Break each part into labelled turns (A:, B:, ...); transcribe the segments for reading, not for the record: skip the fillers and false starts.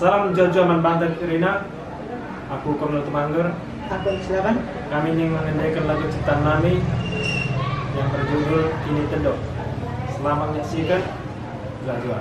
A: Salam Jojo Man Banten Irina. Aku Kornel Tumangger.
B: Aku silakan.
A: Kami ingin mengenaikan lagu ciptaan Nami yang berjudul Kini Tendo. Selamat menyaksikan. Jojo.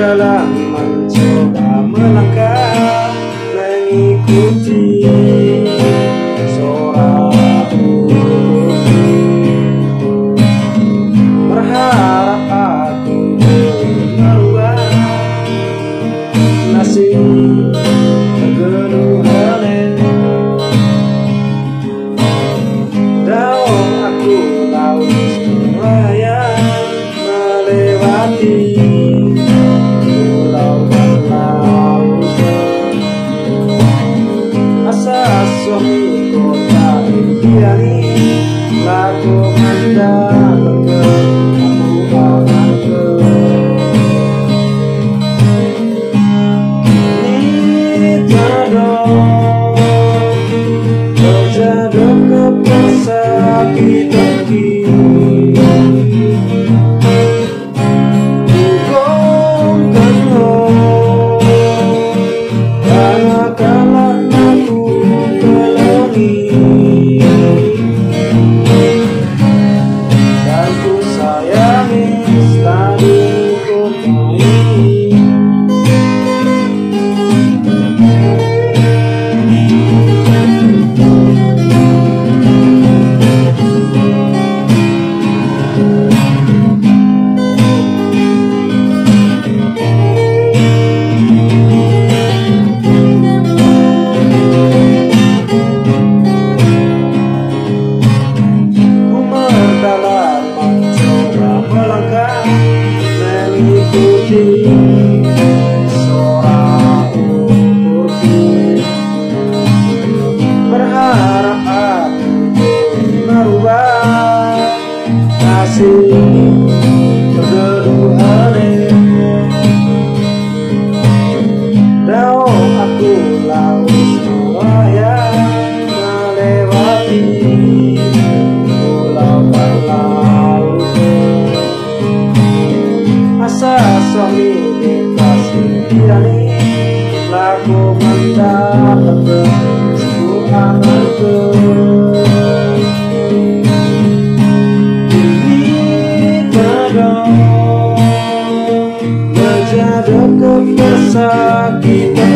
C: Dalam mencoba melangkah mengikuti suaraku, berharap aku merubah nasib kegeluhan. Daun aku laus melayang melewati suami kota impiani lagu mandang ke aku akan ke terjaduk ke pesakit berharap aku merubah nasib kegeluhan. Daun aku laus melayang melewati pulau dan laut. Asa suami lintas impiani lagu mendapat anakku. Ini terang menjadi kesakitan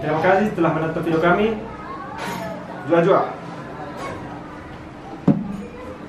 A: Terima kasih telah menonton video kami. Jua-jua.